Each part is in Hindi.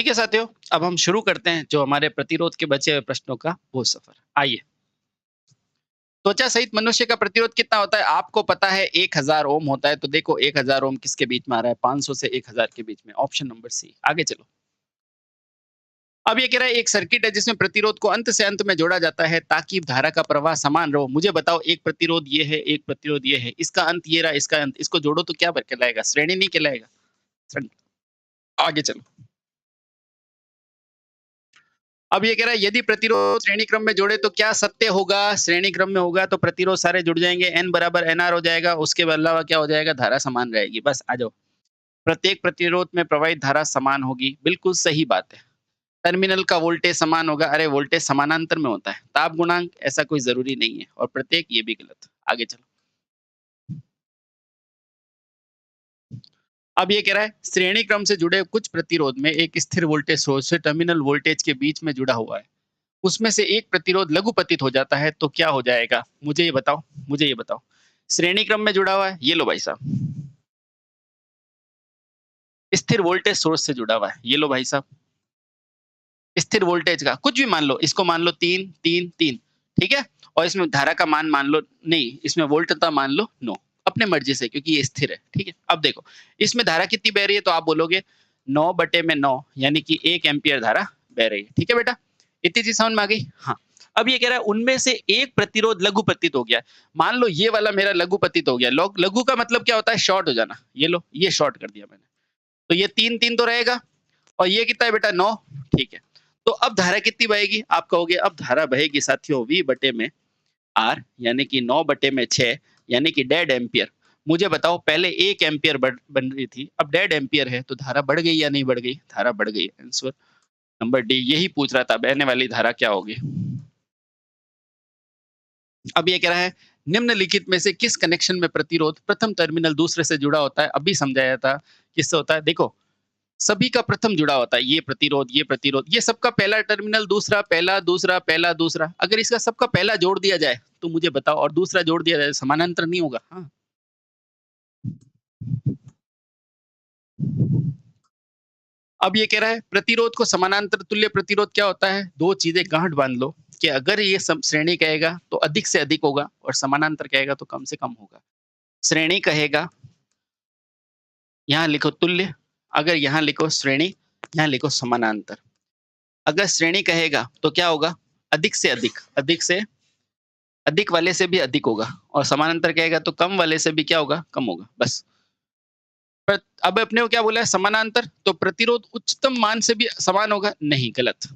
ठीक है साथियों, अब हम शुरू करते हैं जो हमारे प्रतिरोध के बचे हुए प्रश्नों का वो सफर। आइए। त्वचा सहित मनुष्य का प्रतिरोध कितना होता है? आपको पता है 1000 ओम होता है, तो देखो 1000 ओम किसके बीच में आ रहा है? 500 से 1000 के बीच में। Option number C. आगे चलो। अब ये कह रहा है एक सर्किट है जिसमें प्रतिरोध को अंत से अंत में जोड़ा जाता है ताकि धारा का प्रवाह समान रहो। मुझे बताओ, एक प्रतिरोध ये है, एक प्रतिरोध ये है, इसका अंत ये रहा, इसका अंत, इसको जोड़ो तो क्या कहलाएगा? श्रेणी नहीं कहलाएगा? आगे चलो। अब ये कह रहा है यदि प्रतिरोध श्रेणी क्रम में जोड़े तो क्या सत्य होगा? श्रेणी क्रम में होगा तो प्रतिरोध सारे जुड़ जाएंगे, एन बराबर एन आर हो जाएगा, उसके अलावा क्या हो जाएगा? धारा समान रहेगी। बस आ जाओ। प्रत्येक प्रतिरोध में प्रवाहित धारा समान होगी, बिल्कुल सही बात है। टर्मिनल का वोल्टेज समान होगा, अरे वोल्टेज समानांतर में होता है। ताप गुणांक ऐसा कोई जरूरी नहीं है, और प्रत्येक ये भी गलत। आगे चलो। अब ये कह रहा है श्रेणी क्रम से जुड़े कुछ प्रतिरोध में एक स्थिर वोल्टेज सोर्स से टर्मिनल वोल्टेज के बीच में जुड़ा हुआ है, उसमें से एक प्रतिरोध लघुपतित हो जाता है तो क्या हो जाएगा? मुझे ये बताओ, मुझे ये बताओ। श्रेणी क्रम में जुड़ा हुआ है, ये लो भाई साहब। स्थिर वोल्टेज सोर्स से जुड़ा हुआ है, ये लो भाई साहब। स्थिर वोल्टेज का कुछ भी मान लो, इसको मान लो 3 3 3, ठीक है। और इसमें धारा का मान मान लो, नहीं इसमें वोल्टता मान लो 9, अपने मर्जी से, क्योंकि ये स्थिर है। ठीक है, अब देखो इसमें धारा कितनी बह रही है, तो आप बोलोगे 9 बटे में 9, यानी कि 1 एम्पियर धारा बह रही है। ठीक है बेटा, इतनी चीज समझ में आ गई? हाँ। अब ये कह रहा है उनमें से एक प्रतिरोध लघुपतित हो गया। मान लो ये वाला मेरा लघुपतित हो गया। लघु का मतलब क्या होता है? शॉर्ट हो जाना। ये लो, ये शॉर्ट कर दिया मैंने, तो ये 3 3 तो रहेगा, और ये कितना है बेटा? 9। ठीक है, तो अब धारा कितनी बहेगी? आप कहोगे अब धारा बहेगी साथियों V बटे में R, यानी कि 9 बटे में 6, यानी कि 1.5 एम्पियर। मुझे बताओ, पहले 1 एम्पियर बन रही थी, अब 1.5 एम्पियर है, तो धारा बढ़ गई या नहीं बढ़ गई? धारा बढ़ गई। Answer number D. यही पूछ रहा था, बहने वाली धारा क्या होगी। अब ये कह रहा है निम्नलिखित में से किस कनेक्शन में प्रतिरोध प्रथम टर्मिनल दूसरे से जुड़ा होता है? अभी समझाया था किससे होता है। देखो, सभी का प्रथम जुड़ा होता है। ये प्रतिरोध, ये प्रतिरोध, ये सबका पहला टर्मिनल, दूसरा, पहला, दूसरा, पहला, दूसरा। अगर इसका सबका पहला जोड़ दिया जाए तो मुझे बताओ, और दूसरा जोड़ दिया जाए, समानांतर नहीं होगा? हाँ। अब ये कह रहा है प्रतिरोध को समानांतर तुल्य प्रतिरोध क्या होता है? दो चीजें गांठ बांध लो कि अगर ये श्रेणी कहेगा तो अधिक से अधिक होगा, और समानांतर कहेगा तो कम से कम होगा। श्रेणी कहेगा, यहाँ लिखो तुल्य, अगर यहाँ लिखो श्रेणी, यहाँ लिखो समानांतर। अगर श्रेणी कहेगा तो क्या होगा? अधिक से अधिक, अधिक से अधिक वाले से भी अधिक होगा, और समानांतर कहेगा तो कम वाले से भी क्या होगा? कम होगा। बस। पर अब अपने को क्या बोला है? समानांतर, तो प्रतिरोध उच्चतम मान से भी समान होगा? नहीं, गलत।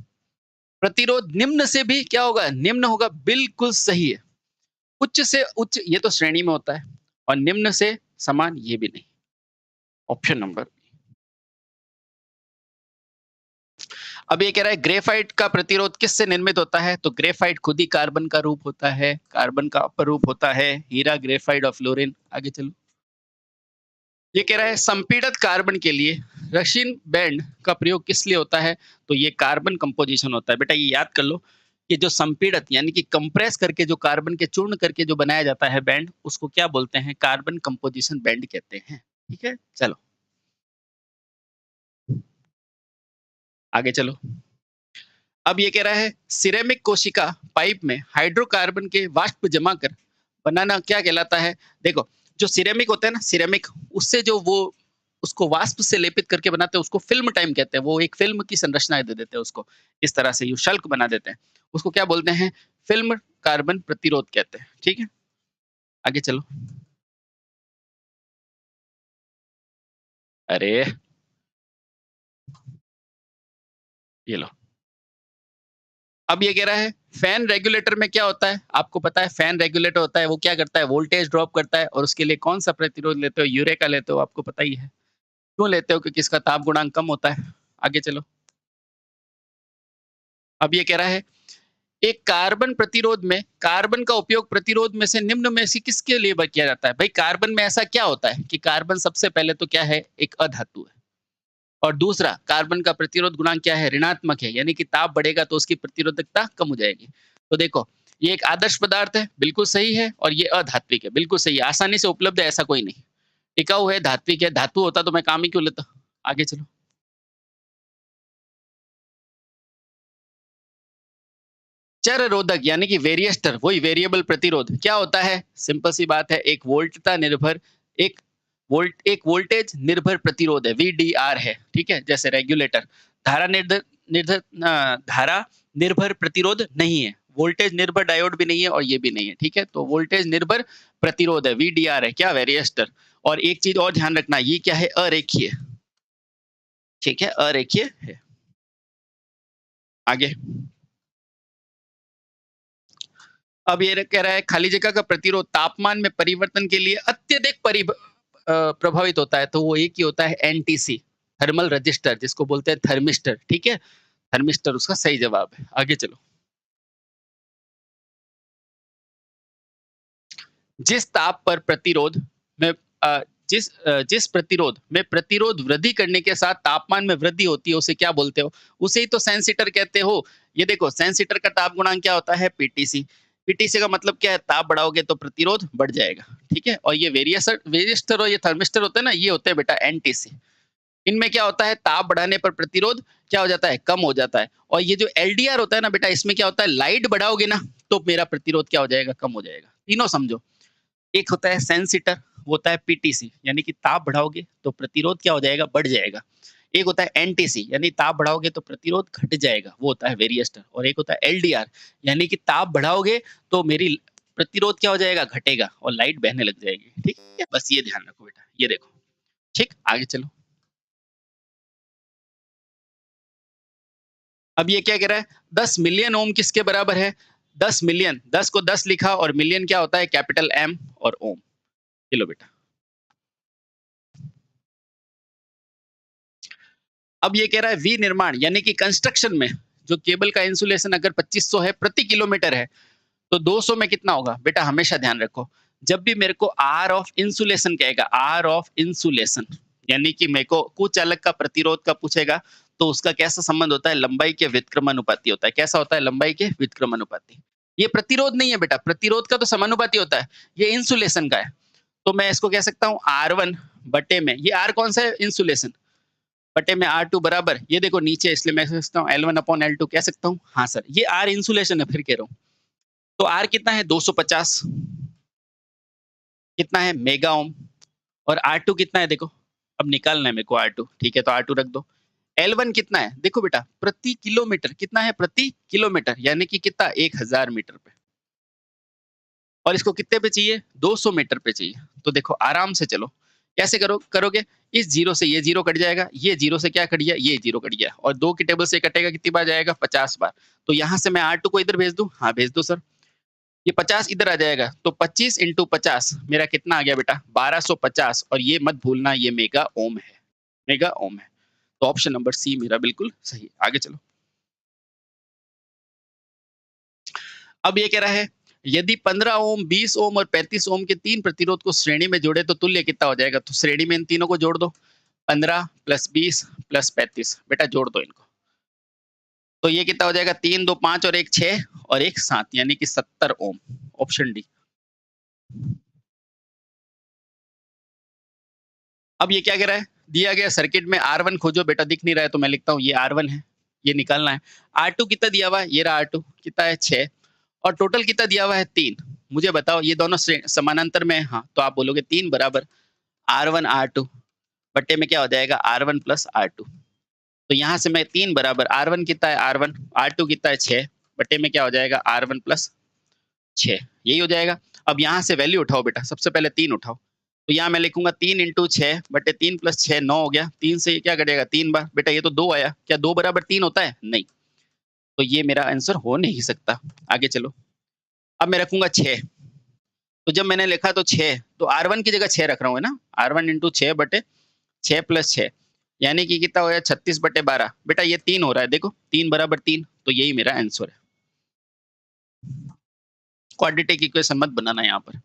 प्रतिरोध निम्न से भी क्या होगा? निम्न होगा। बिल्कुल सही है। उच्च से उच्च ये तो श्रेणी में होता है, और निम्न से समान ये भी नहीं। Option number. अब ये कह रहा है ग्रेफाइट का प्रतिरोध किससे निर्मित होता है? तो ग्रेफाइट खुद ही कार्बन का रूप होता है, कार्बन का अपर रूप होता है, हीरा, ग्रेफाइट और फ्लोरीन। आगे चलो। ये कह रहा है संपीड़ित कार्बन के लिए रशीन बैंड का प्रयोग किस लिए होता है? तो ये कार्बन कंपोजिशन होता है। बेटा ये याद कर लो कि जो संपीड़ित यानी कि कंप्रेस करके जो कार्बन के चूर्ण करके जो बनाया जाता है बैंड, उसको क्या बोलते हैं? कार्बन कंपोजिशन बैंड कहते हैं। ठीक है, चलो आगे चलो। अब ये कह रहा है सिरेमिक कोशिका पाइप में हाइड्रोकार्बन के वाष्प जमा कर बनाना क्या कहलाता है? देखो, जो सिरेमिक होता है ना, सिरेमिक, उससे जो वो उसको वाष्प से लेपित करके बनाते हैं, उसको फिल्म टाइम कहते हैं। वो एक फिल्म की संरचना दे देते हैं उसको, इस तरह से यू शल्क बना देते हैं। उसको क्या बोलते हैं? फिल्म कार्बन प्रतिरोध कहते हैं। ठीक है, आगे चलो। अरे ये लो। अब ये कह रहा है फैन रेगुलेटर में क्या होता है? आपको पता है फैन रेगुलेटर होता है, वो क्या करता है? वोल्टेज ड्रॉप करता है, और उसके लिए कौन सा प्रतिरोध लेते हो? यूरेका लेते हो, आपको पता ही है। क्यों लेते हो? क्योंकि इसका ताप गुणांक कम होता है। आगे चलो। अब ये कह रहा है एक कार्बन प्रतिरोध में कार्बन का उपयोग प्रतिरोध में से निम्न में से किसके लिए किया जाता है? भाई कार्बन में ऐसा क्या होता है कि कार्बन सबसे पहले तो क्या है? एक अधातु है, और दूसरा कार्बन का प्रतिरोध गुणांक क्या है? ऋणात्मक है, यानी कि ताप बढ़ेगा तो उसकी प्रतिरोधकता कम हो जाएगी। तो देखो, ये एक आदर्श पदार्थ है, बिल्कुल सही है, और ये अधात्विक है, बिल्कुल सही है, आसानी से उपलब्ध है, ऐसा कोई नहीं। टिकाऊ है, धात्विक है, धातु होता तो मैं काम ही क्यों लेता। आगे चलो। चर रोधक यानी कि वेरिएस्टर, वही वेरिएबल प्रतिरोध क्या होता है? सिंपल सी बात है, एक एक वोल्टेज निर्भर प्रतिरोध है, वीडीआर है, ठीक है? जैसे रेगुलेटर। धारा निर्धर निर्धर धारा निर्भर प्रतिरोध नहीं है, वोल्टेज निर्भर डायोड भी नहीं है और ये भी नहीं है, ठीक है? तो वोल्टेज निर्भर प्रतिरोध है, वीडीआर है, क्या? वेरिएस्टर। और एक चीज और ध्यान रखना, ये क्या है? अरेखीय, ठीक है? अरेखीय है। आगे अब ये कह रहा है खाली जगह का प्रतिरोध तापमान में परिवर्तन के लिए अत्यधिक प्रभावित होता है, तो वो एक ही होता है एनटीसी, थर्मल रजिस्टर, जिसको बोलते हैं थर्मिस्टर, ठीक है? थर्मिस्टर उसका सही जवाब है। आगे चलो। जिस ताप पर प्रतिरोध में अ, जिस प्रतिरोध में प्रतिरोध वृद्धि करने के साथ तापमान में वृद्धि होती है, उसे क्या बोलते हो? उसे ही तो सेंसिटर कहते हो। ये देखो, सेंसिटर का ताप गुणांक क्या होता है? पीटीसी। पीटीसी का मतलब क्या है? ताप बढ़ाओगे तो प्रतिरोध बढ़ जाएगा, ठीक है? और ये वेरिएस्टर और ये थर्मिस्टर होते हैं ना, ये होते हैं बेटा एनटीसी। इनमें क्या होता है? ताप बढ़ाने पर प्रतिरोध क्या हो जाता है? कम हो जाता है। और ये जो एलडीआर होता है ना बेटा, इसमें क्या होता है? लाइट बढ़ाओगे ना, तो मेरा प्रतिरोध क्या हो जाएगा? कम हो जाएगा। तीनों समझो। एक होता है सेंसिटर, वो होता है पीटीसी, यानी कि ताप बढ़ाओगे तो प्रतिरोध क्या हो जाएगा? बढ़ जाएगा। एक होता है एनटीसी, यानी ताप बढ़ाओगे तो प्रतिरोध घट जाएगा, वो होता है वेरिएस्टर। और एक होता है एलडीआर, यानी कि ताप बढ़ाओगे तो मेरी प्रतिरोध क्या हो जाएगा? घटेगा और लाइट बहने लग जाएगी, ठीक है? बस ये ध्यान रखो बेटा, ये देखो। ठीक, आगे चलो। अब ये क्या कह रहा है? 10 मिलियन ओम किसके बराबर है? 10 मिलियन, 10 को 10 लिखा और मिलियन क्या होता है? कैपिटल एम और ओम। ये लो बेटा। अब ये कह रहा है विनिर्माण यानी कि कंस्ट्रक्शन में जो केबल का इंसुलेशन अगर 2500 है प्रति किलोमीटर है, तो 200 में कितना होगा? बेटा हमेशा ध्यान रखो, जब भी मेरे को आर ऑफ इंसुलेशन कहेगा, आर ऑफ इंसुलेशन, यानी कि मेरे को कुचालक का प्रतिरोध का पूछेगा, तो उसका कैसा संबंध होता है? लंबाई के व्युत्क्रमानुपाती होता है। कैसा होता है? लंबाई के व्युत्क्रमानुपाती। ये प्रतिरोध नहीं है बेटा, प्रतिरोध का तो समानुपाती होता है, ये इंसुलेशन का है। तो मैं इसको कह सकता हूँ R1 बटे में, ये R कौन सा है? इंसुलेशन, बटे में R2 बराबर, ये देखो नीचे, इसलिए मैं कह सकता हूँ L1 अपॉन L2, कह सकता हूँ? हाँ सर, ये R इंसुलेशन है, फिर कह रहा हूँ। तो R कितना है? 250 कितना है? Mega ohm. और R2 कितना है? देखो, अब निकालना है मेरे को R2, ठीक है? तो R2 रख दो। L1 कितना है? देखो बेटा, प्रति किलोमीटर कितना है? प्रति किलोमीटर, यानी कि कितना? 1000 मीटर पे। और इसको कितने पे चाहिए? 200 मीटर पे चाहिए। तो देखो आराम से चलो, कैसे करोगे? इस जीरो से ये जीरो कट जाएगा, ये जीरो से क्या कट गया? ये जीरो कट गया, और दो की टेबल से कटेगा कितनी बार जाएगा? 50 बार। तो यहाँ से मैं R2 को इधर भेज दूं? हाँ भेज दो सर। ये 50 इधर आ जाएगा, तो 25 इंटू 50 मेरा कितना आ गया बेटा? 1250। और ये मत भूलना, ये मेगा ओम है, मेगा ओम है। तो ऑप्शन नंबर सी मेरा बिल्कुल सही है। आगे चलो। अब ये कह रहा है यदि 15 ओम, 20 ओम और 35 ओम के तीन प्रतिरोध को श्रेणी में जोड़े तो तुल्य कितना हो जाएगा? तो श्रेणी में इन तीनों को जोड़ दो, 15 प्लस 20 प्लस 35, बेटा जोड़ दो इनको। तो ये कितना हो जाएगा? 3 2 5 और एक 6 और एक 7, यानी कि 70 ओम। Option D. अब ये क्या कह रहा है? दिया गया सर्किट में R1 खोजो, बेटा दिख नहीं रहा है तो मैं लिखता हूँ ये R1 है, ये निकालना है। R2 कितना दिया हुआ है? ये रहा R2 कितना है? 6। और टोटल कितना दिया हुआ है? 3। मुझे बताओ ये दोनों समानांतर में है? हाँ, तो आप बोलोगे 3 बराबर R1 R2 बट्टे में क्या हो जाएगा? R1 plus R2। तो यहाँ से मैं 3 बराबर R1 कितना है? R1, R2 कितना है? 6 बट्टे में क्या हो जाएगा? R1 प्लस 6, यही हो जाएगा। अब यहाँ से वैल्यू उठाओ बेटा, सबसे पहले 3 उठाओ। तो यहाँ मैं लिखूंगा 3 इंटू 6 बटे 3 प्लस 6 9 हो गया। 3 से ये क्या कटेगा? 3 बार। बेटा ये तो 2 आया, क्या 2 बराबर 3 होता है? नहीं। तो ये मेरा आंसर हो नहीं सकता। आगे चलो। अब मैं रखूंगा 6। तो जब मैंने लिखा तो 6, तो R1 की जगह 6 रख रहा हूँ, है ना? R1 इंटू 6 बटे 6 प्लस 6, यानी कि कितना हो गया? 36 बटे 12। बेटा ये 3 हो रहा है, देखो 3 बराबर 3, तो यही मेरा आंसर है। क्वाड्रेटिक इक्वेशन मत बनाना यहाँ पर।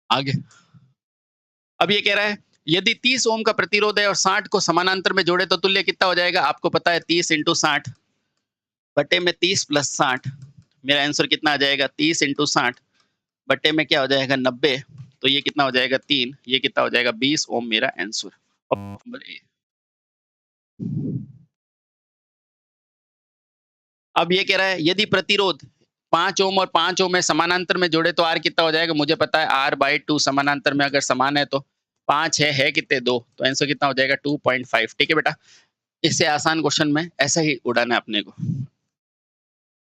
आगे अब ये कह रहा है यदि 30 ओम का प्रतिरोध है और 60 को समानांतर में जोड़े तो तुल्य कितना हो जाएगा? आपको पता है 30 इंटू 60 बटे में 30 प्लस 60, मेरा आंसर कितना आ जाएगा? 30 इंटू 60 बटे में क्या हो जाएगा? 90। तो ये कितना हो जाएगा? 3। ये कितना हो जाएगा? 20 ओम मेरा आंसर। Number A. अब ये कह रहा है यदि प्रतिरोध 5 ओम और 5 ओम में समानांतर में जोड़े तो R कितना हो जाएगा? मुझे पता है R/2 समानांतर में अगर समान है तो 5 है कितने 2, तो आंसर कितना हो जाएगा 2.5। ठीक है बेटा? इससे आसान क्वेश्चन में ऐसा ही उड़ाना है अपने को।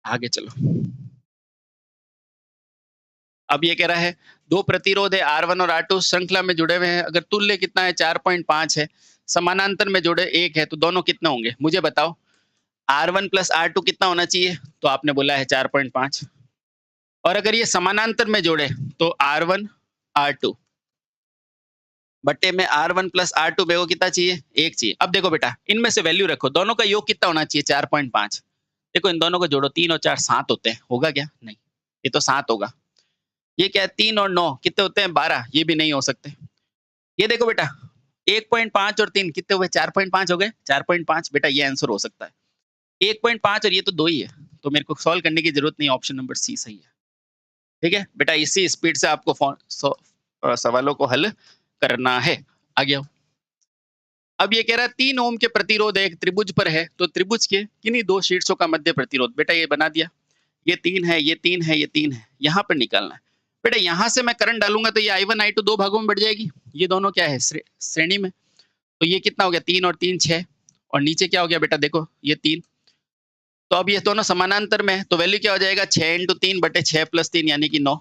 आगे चलो। अब ये कह रहा है 2 प्रतिरोध है R1 और R2 श्रृंखला में जुड़े हुए हैं। अगर तुल्य कितना है 4.5 है, समानांतर में जुड़े 1 है तो दोनों कितना होंगे? मुझे बताओ। R1 प्लस R2 कितना होना चाहिए? तो आपने बोला है 4.5। और अगर ये समानांतर में जोड़े तो R1 R2 बट्टे में R1 प्लस R2 मेरे को कितना चाहिए? 1 चाहिए। अब देखो बेटा, इनमें से वैल्यू रखो, दोनों का योग कितना होना चाहिए? 4.5। देखो इन दोनों को जोड़ो, 3 और 4 7 होते हैं, होगा क्या? नहीं, ये तो 7 होगा। ये क्या है? 3 और 9 कितने होते हैं? 12, ये भी नहीं हो सकते। ये देखो बेटा, 1.5 और 3 कितने हुए? 4.5 हो गए। 4.5 बेटा ये आंसर हो सकता है। 1.5 और ये तो 2 ही है, तो मेरे को सॉल्व करने की जरूरत नहीं, ऑप्शन नंबर सी सही है। ठीक है बेटा, इसी स्पीड से आपको सवालों को हल करना है। आगे आओ। अब ये कह रहा है 3 ओम के प्रतिरोध एक त्रिभुज पर है, तो त्रिभुज के किन्हीं 2 शीर्षों का मध्य प्रतिरोध। बेटा ये बना दिया, ये 3 है, ये 3 है, ये 3 है, यहाँ पर निकालना है। बेटा यहाँ से मैं करंट डालूंगा तो ये I1 I2 2 भागों में बढ़ जाएगी। ये दोनों क्या है? श्रेणी में। तो ये कितना हो गया? 3 और 3 6, और नीचे क्या हो गया बेटा? देखो ये 3। तो अब ये दोनों समानांतर में है, तो वैल्यू क्या हो जाएगा? 6 × 3 बटे 6 + 3 यानी कि 9।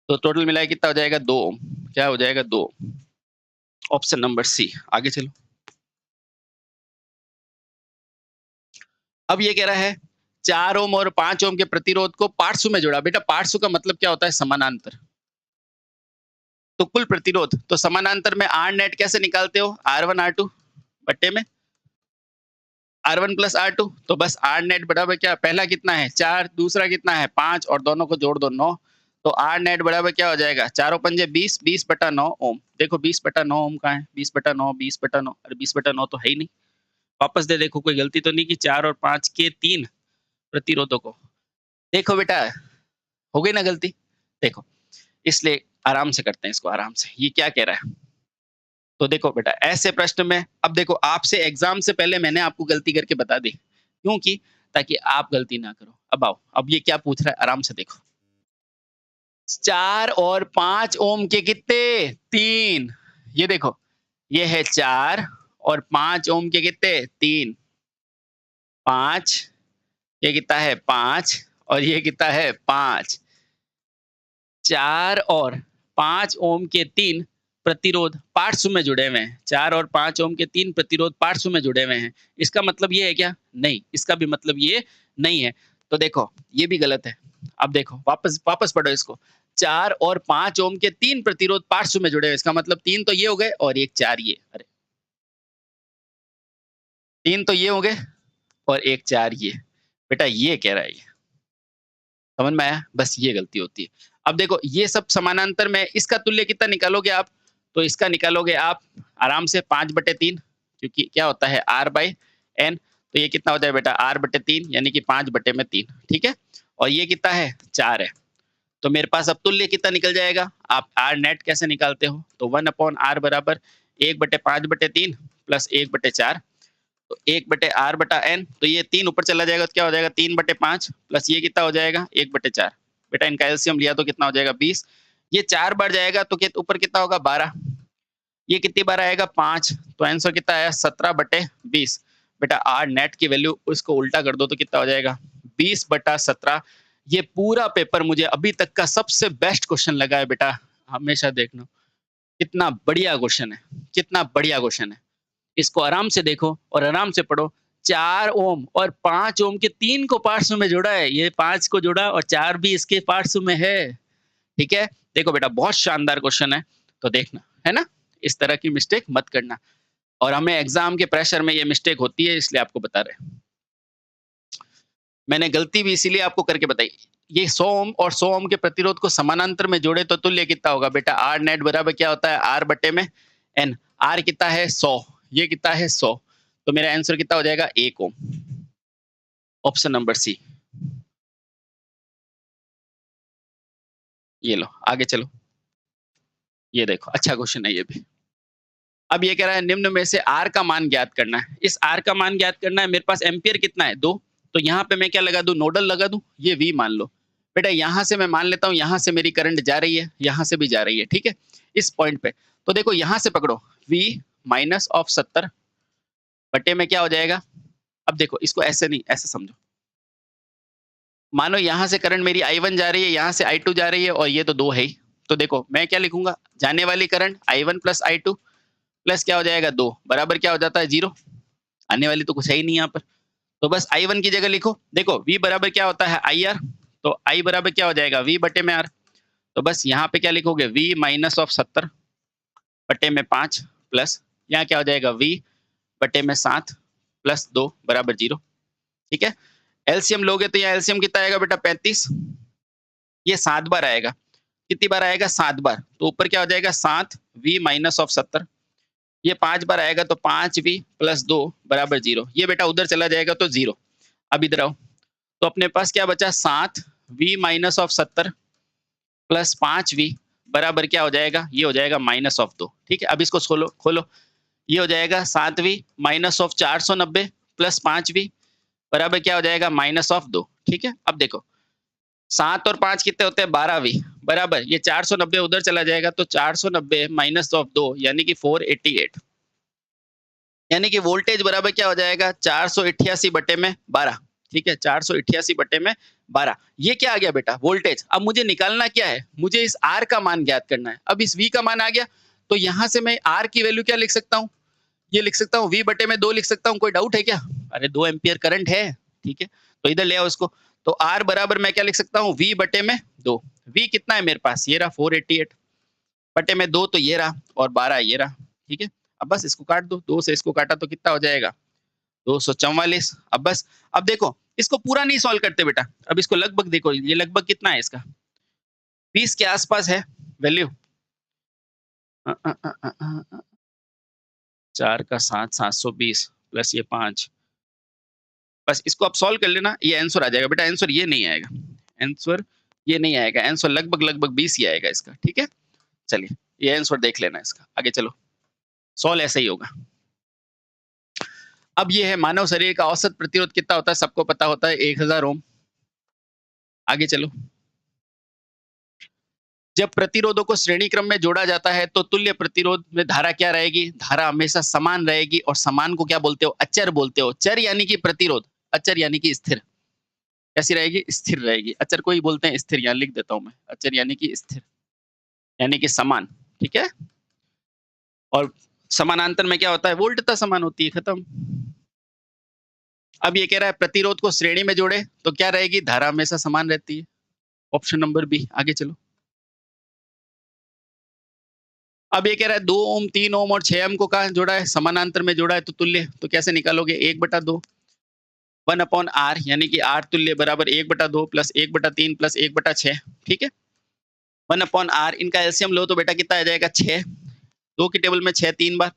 तो टोटल मिलाया कितना हो जाएगा? 2 ओम। क्या हो जाएगा? 2। Option number C. आगे चलो। अब ये कह रहा है 4 ओम और 5 ओम के प्रतिरोध को पार्श्व में जोड़ा। बेटा पार्श्व का मतलब क्या होता है? समानांतर। तो कुल प्रतिरोध, तो समानांतर में R नेट कैसे निकालते हो? R1 R2 बट्टे में R1 प्लस R2। तो बस R नेट बराबर क्या? पहला कितना है? 4, दूसरा कितना है? 5, और दोनों को जोड़ दो 9। तो R नेट बराबर क्या हो जाएगा? 4 पंजे 20, 20/9 ओम। देखो 20/9 ओम कहाँ है? 20/9, 20/9, अरे 20/9 तो है ही नहीं। वापस दे देखो, कोई गलती तो नहीं की? 4 और 5 के 3 प्रतिरोधों को देखो बेटा, हो गई ना गलती? देखो, इसलिए आराम से करते हैं इसको, आराम से। ये क्या कह रहा है? तो देखो बेटा, ऐसे प्रश्न में अब देखो, आपसे एग्जाम से पहले मैंने आपको गलती करके बता दी, क्योंकि ताकि आप गलती ना करो। अब आओ, अब ये क्या पूछ रहा है? आराम से देखो। 4 और 5 ओम के कितने? 3। ये देखो, ये है 4 और 5 ओम के कितने? 3। 5, ये कितना है? 5, और ये कितना है? 5। 4 और 5 ओम के 3 प्रतिरोध पार्श्व में जुड़े हुए हैं। 4 और 5 ओम के 3 प्रतिरोध पार्श्व में जुड़े हुए हैं। इसका मतलब ये है क्या? नहीं, इसका भी मतलब ये नहीं है। तो देखो, ये भी गलत है। अब देखो, वापस वापस पढ़ो इसको। 4 और 5 ओम के 3 प्रतिरोध पार्श्व में जुड़े हुए हैं। इसका मतलब 3 तो ये हो गए और 1 4 ये। अरे 3 तो ये हो गए और 1 4 ये। बेटा ये कह रहा है ये। समझ में आया? बस ये गलती होती है। अब देखो, ये सब समानांतर में, इसका तुल्य कितना निकालोगे आप? तो इसका निकालोगे आप आराम से 5/3, क्योंकि क्या होता है? R/n। तो ये कितना होता है बेटा? R/3 यानी कि 5/3। ठीक है? और ये कितना है? 4 है। तो मेरे पास अब तुल्य कितना निकल जाएगा? आप R नेट कैसे निकालते हो? तो 1/R बराबर 1/5/3 प्लस 1/4। तो 1/R/n, तो ये 3 ऊपर चला जाएगा तो क्या हो जाएगा? 3/5 प्लस ये कितना हो जाएगा? 1/4। बेटा इनका एलसीएम लिया तो कितना हो जाएगा? 20। ये 4 बार जाएगा तो ऊपर कितना होगा? 12। ये कितनी बार आएगा? 5। तो आंसर कितना आया? 17/20। बेटा R नेट की वैल्यू उसको उल्टा कर दो तो कितना हो जाएगा? 20/17। ये पूरा पेपर मुझे अभी तक का सबसे बेस्ट क्वेश्चन लगा है बेटा, हमेशा देखना। कितना बढ़िया क्वेश्चन है, कितना बढ़िया क्वेश्चन है। इसको आराम से देखो और आराम से पढ़ो। 4 ओम और 5 ओम के 3 को पार्श्व में जोड़ा है, ये 5 को जोड़ा और 4 भी इसके पार्श्व में है। ठीक है? देखो बेटा, बहुत शानदार क्वेश्चन है, तो देखना, है ना? इस तरह की मिस्टेक मत करना। और हमें एग्जाम के प्रेशर में ये मिस्टेक होती है, इसलिए आपको बता रहे हैं। मैंने गलती भी इसीलिए आपको करके बताई। ये 100 ओम और 100 ओम के प्रतिरोध को समानांतर में जोड़े तो तुल्य कितना होगा? बेटा R नेट बराबर क्या होता है? R/n। R कितना है? 100। ये कितना है? 100। तो मेरा आंसर कितना हो जाएगा? 1 ओम। ऑप्शन नंबर सी। ये लो, आगे चलो। ये देखो, अच्छा क्वेश्चन है ये भी। अब ये कह रहा है निम्न में से R का मान ज्ञात करना है। इस R का मान ज्ञात करना है, मेरे पास एम्पियर कितना है? 2। तो यहाँ पे मैं क्या लगा दूं, नोडल लगा दूं, ये V मान लो। बेटा यहाँ से मैं मान लेता हूँ, यहाँ से मेरी करंट जा रही है, यहाँ से भी जा रही है, ठीक है, इस पॉइंट पे। तो देखो यहाँ से पकड़ो, V माइनस ऑफ 70 बटे में क्या हो जाएगा। अब देखो इसको ऐसे नहीं, ऐसे समझो, मानो यहाँ से करंट मेरी I1 जा रही है, यहाँ से I2 जा रही है, और ये तो 2 है ही। तो देखो मैं क्या लिखूंगा, जाने वाली current I1 plus I2 plus क्या हो जाएगा 2 बराबर क्या हो जाता है 0। आने वाली तो कुछ है ही नहीं यहाँ पर, तो बस I1 की जगह लिखो। देखो V बराबर क्या होता है IR, तो I बराबर क्या हो जाएगा V बटे में R। तो बस यहाँ पे क्या लिखोगे, V माइनस ऑफ 70 बटे में 5 प्लस यहाँ क्या हो जाएगा V बटे में 7 प्लस 2 बराबर 0। ठीक है, एलसीएम लोगे तो यहाँ एलसीएम कितना आएगा बेटा 35, ये 7 बार आएगा। कितनी बार आएगा 7 बार, तो ऊपर क्या हो जाएगा 7 V माइनस ऑफ 70, ये 5 बार आएगा तो 5V प्लस 2 बराबर 0। ये बेटा उधर चला जाएगा तो 0। अब इधर आओ, तो अपने पास क्या बचा 7V minus of 70 plus 5V बराबर क्या हो जाएगा, ये हो जाएगा माइनस ऑफ 2। ठीक है, अब इसको खोलो खोलो, ये हो जाएगा 7V minus of 490 plus 5V बराबर क्या हो जाएगा माइनस ऑफ 2। ठीक है, अब देखो 7 और 5 कितने होते हैं 12V बराबर, ये 490 उधर चला जाएगा तो 490 माइनस ऑफ 2 यानी कि 488, यानी कि वोल्टेज बराबर क्या हो जाएगा 488 बटे में 12। ठीक है, 488 बटे में 12, ये क्या आ गया बेटा वोल्टेज। अब मुझे निकालना क्या है, मुझे इस R का मान ज्ञात करना है। अब इस V का मान आ गया, तो यहां से मैं R की वैल्यू क्या लिख सकता हूँ, ये लिख सकता हूँ V बटे में 2 लिख सकता हूँ। कोई डाउट है क्या, अरे 2 एम्पियर करंट है। ठीक है, तो इधर ले आओ इसको, तो R बराबर मैं क्या लिख सकता हूँ V बटे में 2। V कितना है मेरे पास, ये रहा 488 बटे में 2, तो ये रहा, और 12 ये रहा। ठीक है, अब बस इसको काट दो, 2 से इसको काटा तो कितना हो जाएगा 244। अब बस, अब देखो इसको पूरा नहीं सॉल्व करते बेटा, अब इसको लगभग देखो, ये लगभग कितना है इसका 20 के आसपास है वैल्यू। 4 का 7 720 प्लस ये 5, बस इसको आप सॉल्व कर लेना, ये आंसर आ जाएगा बेटा। आंसर ये नहीं आएगा, आंसर ये नहीं आएगा, आंसर लगभग लगभग 20 ही आएगा इसका। ठीक है, चलिए ये आंसर देख लेना इसका, आगे चलो सॉल्व ऐसा ही होगा। अब ये है मानव शरीर का औसत प्रतिरोध कितना होता है, सबको पता होता है 1000 ओम। आगे चलो, जब प्रतिरोधों को श्रेणी क्रम में जोड़ा जाता है तो तुल्य प्रतिरोध में धारा क्या रहेगी, धारा हमेशा समान रहेगी, और समान को क्या बोलते हो, अचर बोलते हो। चर यानी कि प्रतिरोध, अचर यानी कि स्थिर। कैसी रहेगी, स्थिर रहेगी। अचर को ही बोलते हैं स्थिर, यहाँ लिख देता हूं मैं, अचर यानी कि स्थिर यानी कि समान। ठीक है, और समानांतर में क्या होता है, वोल्टता समान होती है, खत्म। अब ये कह रहा है प्रतिरोध को श्रेणी में जोड़े तो क्या रहेगी, धारा हमेशा समान रहती है, ऑप्शन नंबर बी। आगे चलो, अब ये कह रहा है 2 ओम 3 ओम और 6 ओम को कहा जोड़ा है, समानांतर में जोड़ा है, तो तुल्य तो कैसे निकालोगे, 1/2 1/r यानी कि r तुल्य बराबर 1/2 प्लस 1/3 प्लस 1/6। ठीक है, 1/r, इनका एलसीएम लो तो बेटा कितना आ जाएगा 6। 2 की टेबल में 6 3 बार,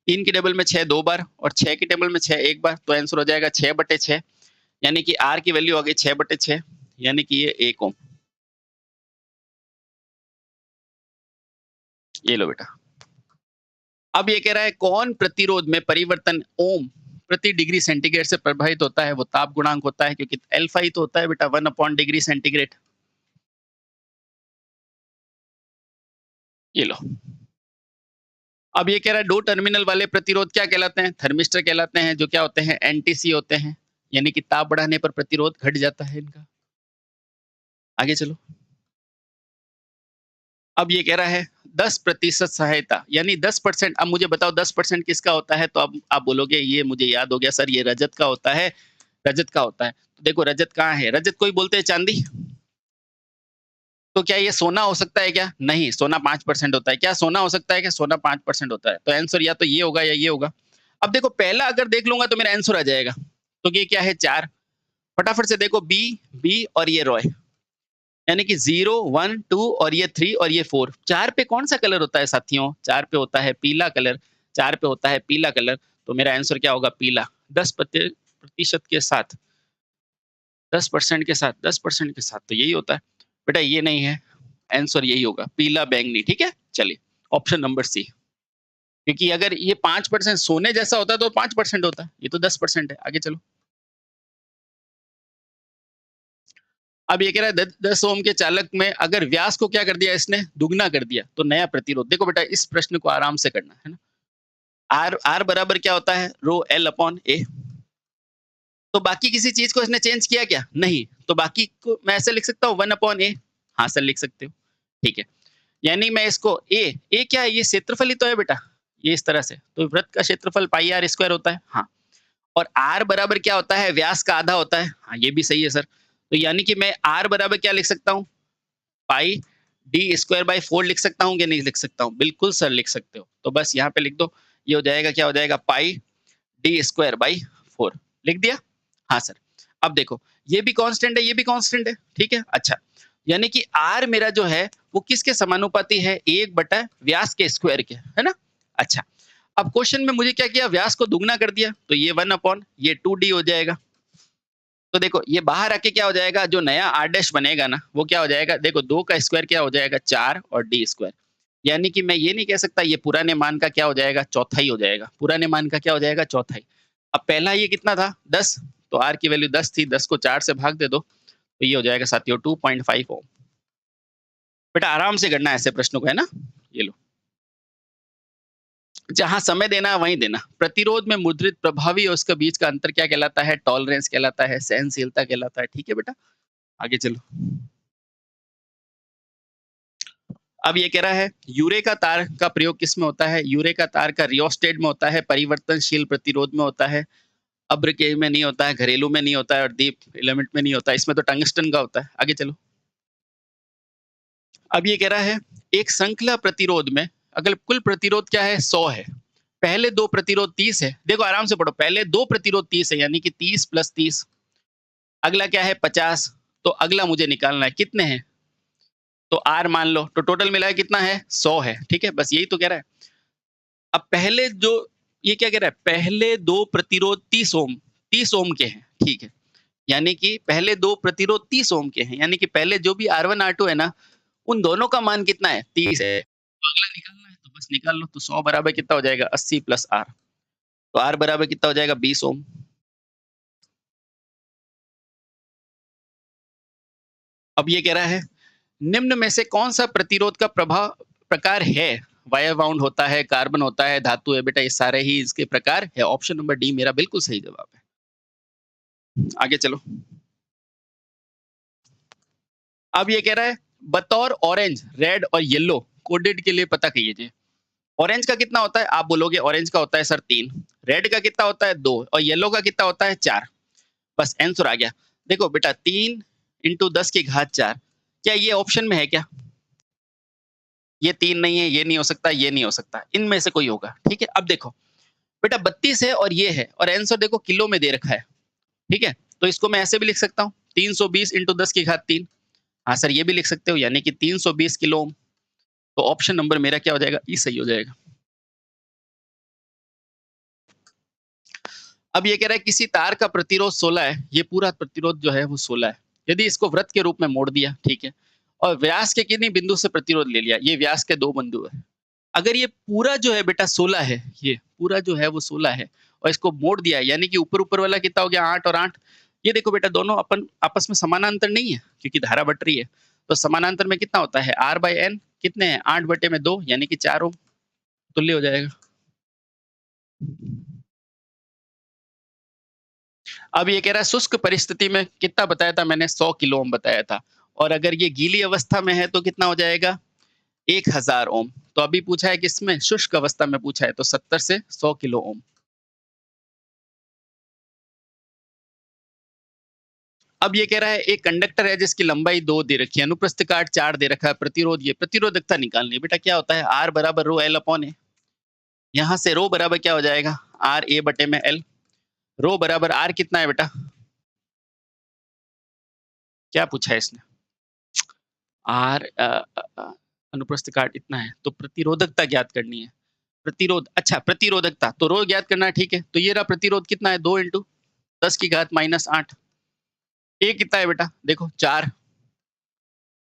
3 की टेबल में 6 2 बार, और 6 की टेबल में 6 1 बार, तो आंसर हो जाएगा 6/6, यानी कि r की वैल्यू आ गई 6/6, यानी कि ये 1 ओम। ये लो बेटा। अब ये कह रहा है कौन प्रतिरोध में परिवर्तन ओम प्रति डिग्री सेंटीग्रेड से प्रभावित होता है, वो ताप गुणांक होता है, क्योंकि अल्फा ही तो होता है बेटा 1/डिग्री सेंटीग्रेड। ये लो, अब ये कह रहा है 2 टर्मिनल वाले प्रतिरोध क्या कहलाते हैं, थर्मिस्टर कहलाते हैं, जो क्या होते हैं एनटीसी होते हैं, यानी कि ताप बढ़ाने पर प्रतिरोध घट जाता है इनका। आगे चलो, अब ये कह रहा है 10% सहायता, यानी 10%। अब मुझे बताओ 10% किसका होता है, तो अब आप बोलोगे ये मुझे याद हो गया सर, ये रजत का होता है, रजत का होता है। तो देखो रजत कहाँ है, रजत कोई बोलते हैं चांदी, तो क्या ये सोना हो सकता है क्या, नहीं, सोना 5% होता है। क्या सोना हो सकता है क्या, सोना 5% होता है। तो आंसर या तो ये होगा या ये होगा। अब देखो पहला अगर देख लूंगा तो मेरा आंसर आ जाएगा, तो ये क्या है 4। फटाफट से देखो बी, बी और ये रॉय, यानी कि 0 1 2 और ये 3 और ये 4। 4 पे कौन सा कलर होता है साथियों, 4 पे होता है पीला कलर, 4 पे होता है पीला कलर, तो मेरा आंसर क्या होगा पीला। 10% के साथ, 10% के साथ, 10% के साथ, तो यही होता है बेटा, ये नहीं है, आंसर यही होगा पीला बैंगनी। ठीक है, चलिए ऑप्शन नंबर सी, क्योंकि अगर ये 5% सोने जैसा होता तो 5% होता, ये तो 10% है। आगे चलो, अब ये कह रहा है 10 ओम के चालक में अगर व्यास को क्या कर दिया इसने, दुगना कर दिया, तो नया प्रतिरोध। देखो बेटा इस प्रश्न को आराम से करना है ना। आर आर बराबर क्या होता है, रो एल अपॉन ए। तो बाकी किसी चीज को इसने चेंज किया क्या, नहीं, तो बाकी को मैं ऐसे लिख सकता हूँ 1 अपॉन ए। हाँ सर लिख सकते हो, ठीक है। यानी मैं इसको ए क्या है, ये क्षेत्रफल ही तो है बेटा, ये इस तरह से, तो वृत्त का क्षेत्रफल पाई आर स्क्वायर होता है। हाँ, और आर बराबर क्या होता है, व्यास का आधा होता है। हाँ ये भी सही है सर। तो यानी कि मैं आर बराबर क्या लिख सकता हूँ, पाई डी स्क्वायर बाई 4 लिख सकता हूँ कि नहीं लिख सकता हूँ, बिल्कुल सर लिख सकते हो। तो बस यहाँ पे लिख दो, ये हो जाएगा, क्या हो जाएगा, पाई डी स्क्वायर बाई 4 लिख दिया। हाँ सर। अब देखो ये भी कांस्टेंट है, ये भी कांस्टेंट है, ठीक है। अच्छा, यानी कि आर मेरा जो है वो किसके समानुपाती है, 1 बटा व्यास के स्क्वायर के, है ना। अच्छा, अब क्वेश्चन में मुझे क्या किया, व्यास को दुगना कर दिया, तो ये 1 अपॉन ये 2d हो जाएगा। तो देखो ये बाहर आके क्या हो जाएगा, जो नया आर डैश बनेगा ना वो क्या हो जाएगा, देखो 2 का स्क्वायर क्या हो जाएगा, 4 और डी स्क्वायर। यानी कि मैं ये नहीं कह सकता ये पुराने मान का क्या हो जाएगा, चौथाई हो जाएगा, पुराने मान का क्या हो जाएगा, चौथाई। अब पहला ये कितना था, 10, तो आर की वैल्यू 10 थी, 10 को 4 से भाग दे दो, तो ये हो जाएगा साथियों 2.5 ओम। बेटा आराम से करना है ऐसे प्रश्नों को, है ना। ये लो, जहां समय देना है वहीं देना। प्रतिरोध में मुद्रित प्रभावी और उसके बीच का अंतर क्या कहलाता है, टॉलरेंस कहलाता है, सहनशीलता कहलाता है, ठीक है बेटा। आगे चलो। अब ये कह रहा है यूरे का तार का प्रयोग किस में होता है, यूरे का तार का रियोस्टेट में होता है, परिवर्तनशील प्रतिरोध में होता है, अब्र के में नहीं होता है, घरेलू में नहीं होता है, और दीप एलिमेंट में नहीं होता है, इसमें तो टंगस्टन का होता है। आगे चलो। अब ये कह रहा है एक श्रृंखला प्रतिरोध में अगर कुल प्रतिरोध क्या है, 100 है, पहले दो प्रतिरोध 30 है। देखो आराम से पढ़ो, पहले दो प्रतिरोध 30 है यानी कि 30 प्लस 30, अगला क्या है 50, तो अगला मुझे निकालना है कितने हैं, तो आर मान लो, तो टोटल मिला है कितना है, 100 है, ठीक है। बस यही तो कह रहा है। अब पहले जो ये क्या कह रहा है, पहले दो प्रतिरोध 30 ओम के हैं, ठीक है। यानी कि पहले दो प्रतिरोध 30 ओम के हैं, यानी कि पहले जो भी R1 R2 है ना, उन दोनों का मान कितना है, 30 है। तो अगला निकालना है, तो बस निकाल लो। तो 100 बराबर कितना हो जाएगा, 80 प्लस आर, तो आर बराबर कितना हो जाएगा, 20 ओम। अब ये कह रहा है निम्न में से कौन सा प्रतिरोध का प्रभाव प्रकार है, वायर बाउंड होता है, कार्बन होता है, धातु है, बेटा ये सारे ही इसके प्रकार है। ऑप्शन नंबर डी मेरा बिल्कुल सही जवाब है। आगे चलो। अब ये कह रहा है बतौर ऑरेंज, रेड और येलो कोडेड के लिए पता कीजिए। ऑरेंज का कितना होता है, आप बोलोगे ऑरेंज का होता है सर 3, रेड का कितना होता है 2, और येलो का कितना होता है 4। बस आंसर आ गया। देखो बेटा 3 इंटू 10 की घात 4, क्या ये ऑप्शन में है क्या, ये 3 नहीं है, ये नहीं हो सकता, ये नहीं हो सकता, इनमें से कोई होगा, ठीक है। अब देखो बेटा 32 है और ये है, और आंसर देखो किलो में दे रखा है, ठीक है। तो इसको मैं ऐसे भी लिख सकता हूँ 320 इंटू 10 की घात 3। हाँ सर ये भी लिख सकते हो, यानी कि 320 किलो ओम। तो ऑप्शन नंबर मेरा क्या हो जाएगा, ई सही हो जाएगा। अब ये कह रहा है किसी तार का प्रतिरोध 16 है, ये पूरा प्रतिरोध जो है वो 16 है। यदि इसको वृत्त के रूप में मोड़ दिया, ठीक है, और व्यास के किन्हीं बिंदु से प्रतिरोध ले लिया, ये व्यास के 2 बिंदु है। अगर ये पूरा जो है बेटा 16 है, ये पूरा जो है वो 16 है, और इसको मोड़ दिया है, यानी कि ऊपर ऊपर वाला कितना हो गया 8 और 8। ये देखो बेटा दोनों अपन आपस में समानांतर नहीं है, क्योंकि धारा बट रही है। तो समानांतर में कितना होता है, आर बाई एन कितने हैं, 8 बटे में 2, यानी कि 4 ओम, तुल्य हो जाएगा। अब ये कह रहा है शुष्क परिस्थिति में कितना बताया था मैंने, 100 किलो ओम बताया था, और अगर ये गीली अवस्था में है तो कितना हो जाएगा, 1000 ओम। तो अभी पूछा है किसमें, शुष्क अवस्था में पूछा है, तो 70 से 100 किलो ओम। अब ये कह रहा है एक कंडक्टर है जिसकी लंबाई 2 दे रखी है, अनुप्रस्थ काट 4 दे रखा है, प्रतिरोध ये, प्रतिरोधकता निकालनी है। बेटा क्या होता है, आर बराबर रो एल अपॉन ए। यहाँ से रो बराबर क्या हो जाएगा, आर ए बटे में एल। रो बराबर आर कितना है बेटा, क्या पूछा है इसने, आर अनुप्रस्थ काट इतना है, तो प्रतिरोधकता ज्ञात करनी है। प्रतिरोध, अच्छा प्रतिरोधकता तो रो ज्ञात करना है, ठीक है। तो ये रहा प्रतिरोध कितना है, 2 इंटू 10 की घात माइनस 8। ए कितना है बेटा, देखो 4,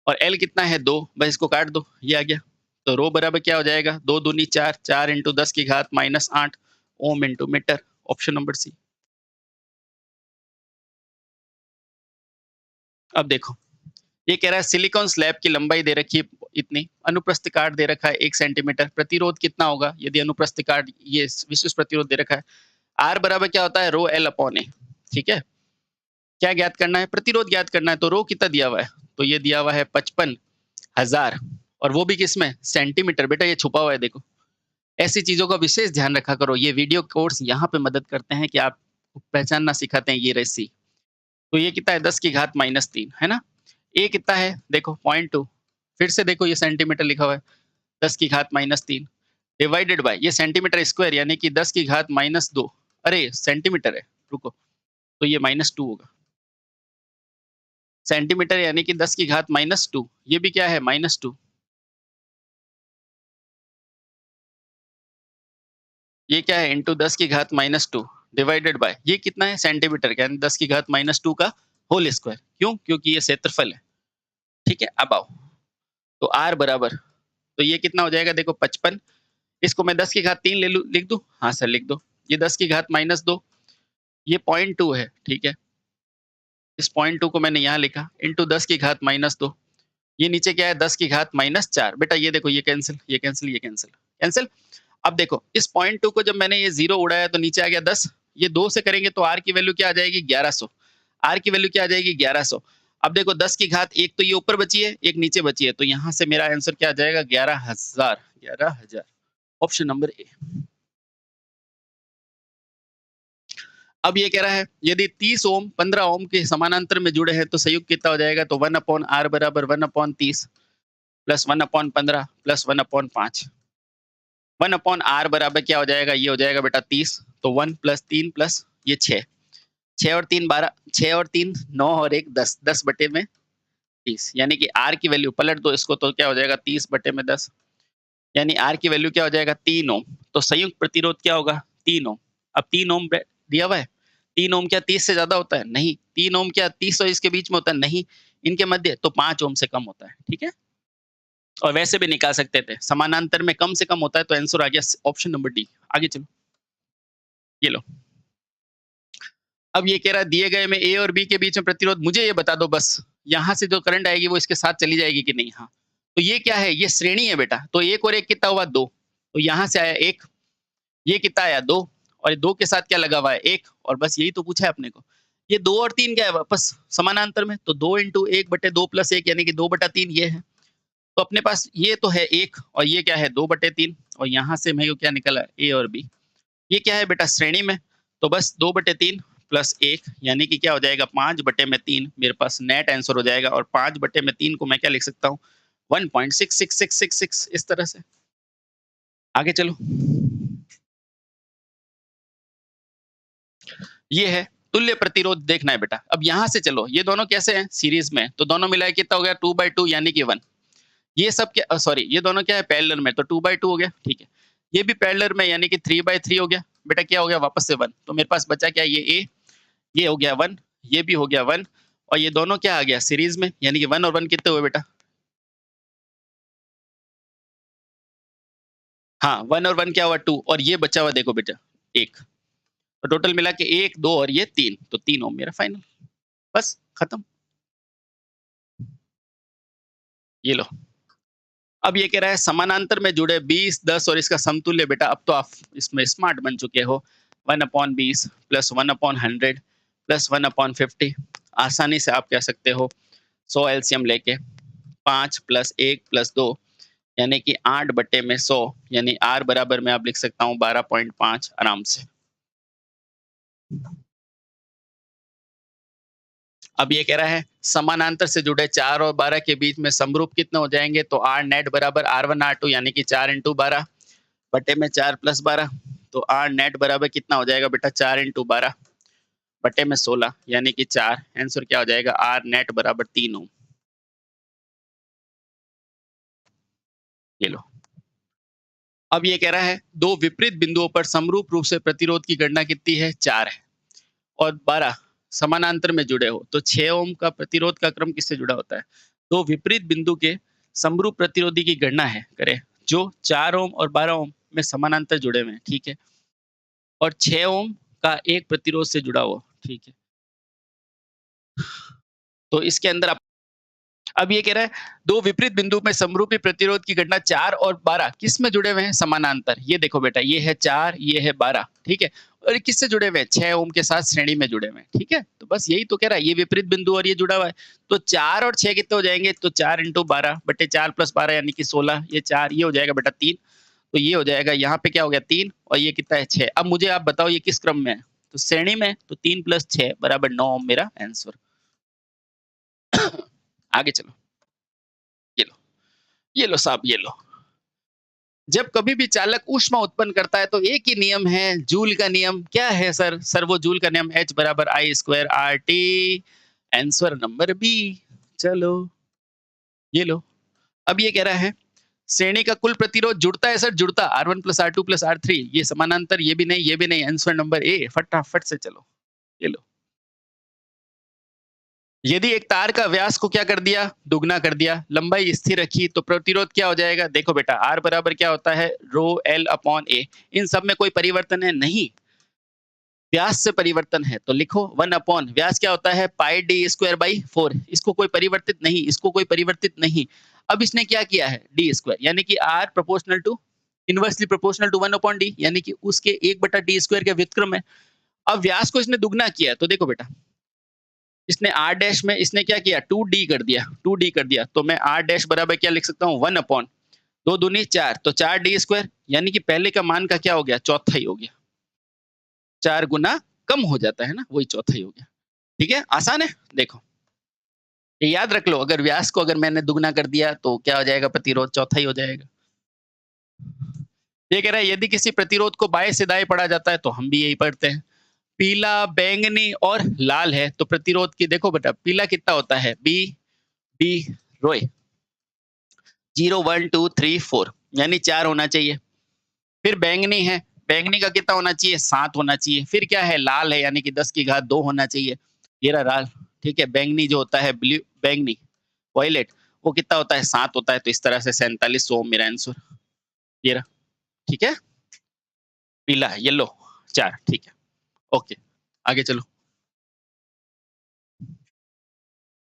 और एल कितना है 2, बस इसको काट दो, ये आ गया। तो रो बराबर क्या हो जाएगा, 2 दूनी 4, 4 इंटू 10 की घात minus 8 ohm into metre. Option number C. अब देखो ये कह रहा है सिलिकॉन स्लैब की लंबाई दे रखी है इतनी, अनुप्रस्थ काट दे रखा है 1 सेंटीमीटर, प्रतिरोध कितना होगा यदि अनुप्रस्थ काट ये विशिष्ट प्रतिरोध दे रखा है। R बराबर क्या होता है रो L अपॉन A, ठीक है। क्या ज्ञात करना है? प्रतिरोध ज्ञात करना है। तो रो कितना दिया हुआ है? तो ये दिया हुआ है 55,000 और वो भी किसमें? सेंटीमीटर। बेटा ये छुपा हुआ है देखो। ऐसी चीजों का विशेष ध्यान रखा करो। ये वीडियो कोर्स यहाँ पे मदद करते हैं कि आप पहचानना सिखाते हैं ये रेसी। तो ये कितना है 10 की घात -3 है ना। ए कितना है देखो 0.2, फिर से देखो ये सेंटीमीटर लिखा हुआ है 10 की घात -3 डिवाइडेड बाय ये सेंटीमीटर स्क्वायर यानी कि 10 की घात -2। अरे सेंटीमीटर है, रुको, तो ये -2 होगा। सेंटीमीटर यानी कि 10 की घात -2, ये भी क्या है -2। ये क्या है इंटू 10 की घात -2 डिवाइडेड बाय ये कितना है सेंटीमीटर का, यानी 10 की घात -2 का होल स्क्वायर। क्यों? क्योंकि ये क्षेत्रफल है। ठीक है, अब आओ तो R बराबर, तो ये कितना हो जाएगा देखो 55, इसको मैं 10 की घात 3 ले लूं, लिख दूं? हाँ सर लिख दो। ये 10 की घात -2, ये 0.2 है, ठीक है। इस 0.2 को मैंने यहाँ लिखा इंटू 10 की घात -2, ये नीचे क्या है 10 की घात -4। बेटा ये देखो ये कैंसिल, ये कैंसिल, ये कैंसिल, कैंसिल। अब देखो इस 0.2 को जब मैंने ये 0 उड़ाया तो नीचे आ गया 10, ये 2 से करेंगे तो R की वैल्यू क्या आ जाएगी 1100। R की वैल्यू क्या आ जाएगी 1100। अब देखो 10 की घात एक तो ये ऊपर बची है, एक नीचे बची है, तो यहाँ से मेरा आंसर क्या आ जाएगा 11,000, 11,000। Option number A. अब ये कह रहा है यदि 30 ओम 15 ओम के समानांतर में जुड़े हैं तो संयुक्त कितना हो जाएगा, तो 1/R बराबर 1/30 प्लस 1/15 प्लस 1/5। 1/R बराबर क्या हो जाएगा, ये हो जाएगा बेटा 30, तो 1 प्लस 3 प्लस ये 6, 6 और 3 12, 6 और 3 9 और 1 10, 10 बटे में 30, यानी कि R की वैल्यू पलट दो इसको तो क्या हो जाएगा 30 बटे में 10, यानी R की वैल्यू क्या हो जाएगा 3 ओम। तो संयुक्त प्रतिरोध क्या होगा 3 ओम। अब 3 ओम दिया हुआ है, 3 ओम क्या 30 से ज्यादा होता है? नहीं। 3 ओम क्या 30 और इसके बीच में होता है? नहीं। इनके मध्य तो 5 ओम से कम होता है, ठीक है। और वैसे भी निकाल सकते थे, समानांतर में कम से कम होता है, तो आंसर आ गया ऑप्शन नंबर डी। आगे चलो, ये लो। अब ये कह रहा है दिए गए में ए और बी के बीच में प्रतिरोध, मुझे ये बता दो बस, यहाँ से जो करंट आएगी वो इसके साथ चली जाएगी कि नहीं। हाँ, तो ये क्या है, ये श्रेणी है बेटा, तो 1 और 1 कितना हुआ 2, तो यहाँ से आया 1, ये कितना आया 2, और 2 के साथ क्या लगा हुआ है 1, और बस यही तो पूछा है अपने को। ये 2 और 3 क्या है वापस समानांतर में, तो 2 इंटू 1 बटे 2 प्लस 1 यानी कि 2/3 ये है। तो अपने पास ये तो है 1 और ये क्या है 2/3, और यहाँ से मेरे को क्या निकला ए और बी, ये क्या है बेटा श्रेणी में, तो बस 2/3 प्लस 1 यानी कि क्या हो जाएगा 5/3, मेरे पास नेट आंसर हो जाएगा। और 5/3 को मैं क्या लिख सकता हूँ 1.66666 इस तरह से। आगे चलो, ये है तुल्य प्रतिरोध, देखना है बेटा। अब यहाँ से चलो, ये दोनों कैसे हैं सीरीज में, तो दोनों मिलाए कितना हो गया 2/2 यानी कि 1। ये सब क्या सॉरी ये दोनों क्या है पैरेलल में, तो 2/2 हो गया, ठीक है। ये भी पैरेलल में यानी कि 3/3 हो गया। बेटा क्या हो गया वापस से 1, तो मेरे पास बचा क्या, ये ए, ये हो गया 1, ये भी हो गया 1, और ये दोनों क्या आ गया सीरीज में, यानी कि 1 और 1 कितने हुए बेटा, हाँ 1 और 1 क्या हुआ 2, और ये बचा हुआ देखो बेटा 1, तो टोटल मिला के 1 2 और ये 3, तो 3 ओम मेरा फाइनल, बस खत्म। ये लो। अब ये कह रहा है समानांतर में जुड़े 20 10 और इसका समतुल्य, बेटा अब तो आप इसमें स्मार्ट बन चुके हो, 1/20 प्लस 1/100 प्लस 1/50, आसानी से आप कह सकते हो 100 एलसीएम लेके 5 प्लस 1 प्लस 2 यानी कि 8/100, यानी R बराबर में आप लिख सकता हूँ 12.5 आराम से। अब ये कह रहा है समानांतर से जुड़े 4 और 12 के बीच में समरूप कितने हो जाएंगे, तो R नेट बराबर R1 R2 यानी कि 4 इंटू 12 बटे में 4 प्लस 12, तो R नेट बराबर कितना हो जाएगा बेटा 4 इंटू 12 बटे में 16 यानी कि 4, आंसर क्या हो जाएगा R नेट बराबर 3 ओम। ये लो। अब ये कह रहा है दो विपरीत बिंदुओं पर समरूप रूप से प्रतिरोध की गणना कितनी है 4 है, और 12 समानांतर में जुड़े हो, तो 6 ओम का प्रतिरोध का क्रम किससे जुड़ा होता है। तो विपरीत बिंदु के समरूप प्रतिरोधी की गणना है करें, जो 4 ओम और 12 ओम में समानांतर जुड़े हुए हैं, ठीक है, और 6 ओम का एक प्रतिरोध से जुड़ा हुआ, ठीक है। तो इसके अंदर आप अब ये कह रहा है दो विपरीत बिंदु में समरूपी प्रतिरोध की घटना 4 और 12 किस में जुड़े हुए हैं समानांतर। ये देखो बेटा, ये है 4, ये है 12, ठीक है। और ये किससे जुड़े हुए हैं? 6 ओम के साथ श्रेणी में जुड़े हुए हैं, ठीक है। तो बस यही तो कह रहा है, ये विपरीत बिंदु और ये जुड़ा हुआ है। तो 4 और 6 कितने हो जाएंगे? तो 4 इंटू 12 बटे 4 प्लस 12 यानी कि 16, ये 4, ये हो जाएगा बेटा 3। तो ये हो जाएगा, यहाँ पे क्या हो गया 3 और ये कितना है 6। अब मुझे आप बताओ ये किस क्रम में है? तो श्रेणी में, तो 3 प्लस 6 बराबर 9 ओम मेरा आंसर। आगे चलो, ये लो, ये लो साहब, ये लो। जब कभी भी चालक ऊष्मा उत्पन्न करता है तो एक ही नियम है, जूल का नियम। क्या है सर? सर वो जूल का नियम H बराबर I square RT। Answer number B. चलो, ये लो। अब ये कह रहा है श्रेणी का कुल प्रतिरोध जुड़ता है सर, जुड़ता R1 plus R2 plus R3। ये समानांतर, ये भी नहीं, ये भी नहीं। Answer number A. फटाफट से चलो, ये लो। यदि एक तार का व्यास को क्या कर दिया? दुगना कर दिया, लंबाई स्थिर रखी, तो प्रतिरोध क्या हो जाएगा? देखो बेटा, R बराबर क्या होता है? रो L अपॉन A। इन सब में कोई परिवर्तन है? नहीं। व्यास से परिवर्तन है, तो लिखो 1 अपॉन व्यास क्या होता है? पाई डी स्क्वायर बाई 4। इसको कोई परिवर्तित नहीं, इसको कोई परिवर्तित नहीं। अब इसने क्या किया है? डी स्क्वायर, यानी कि R proportional to, inversely proportional to 1 upon D, यानी कि उसके 1 बटा डी स्क्वायर के व्युत्क्रम है। अब व्यास को इसने दुगना किया, तो देखो बेटा, इसने आर डैश में इसने क्या किया? 2d कर दिया, 2d कर दिया। तो मैं आर डैश बराबर क्या लिख सकता हूँ? 1 अपॉन 2 दूनी 4, तो 4d स्क्वायर, यानी कि पहले का मान का क्या हो गया? चौथाई हो गया। 4 गुना कम हो जाता है ना, वही चौथाई हो गया। ठीक है, आसान है। देखो, ये याद रख लो, अगर व्यास को अगर मैंने दुगना कर दिया तो क्या हो जाएगा? प्रतिरोध चौथाई हो जाएगा। ये कह रहा है यदि किसी प्रतिरोध को बाएं से दाएं पढ़ा जाता है, तो हम भी यही पढ़ते हैं। पीला, बैंगनी और लाल है, तो प्रतिरोध की देखो बेटा, पीला कितना होता है? बी डी रोए 0 1 2 3 4, यानी 4 होना चाहिए। फिर बैंगनी है, बैंगनी का कितना होना चाहिए? 7 होना चाहिए। फिर क्या है? लाल है, यानी कि 10 की घात 2 होना चाहिए। ये रहा लाल, ठीक है। बैंगनी जो होता है, ब्लू बैंगनी वॉयलेट, वो कितना होता है? 7 होता है। तो इस तरह से 4700 मेरा आंसर, ये रहा। ठीक है, पीला येलो 4, ठीक है। ओके, आगे चलो।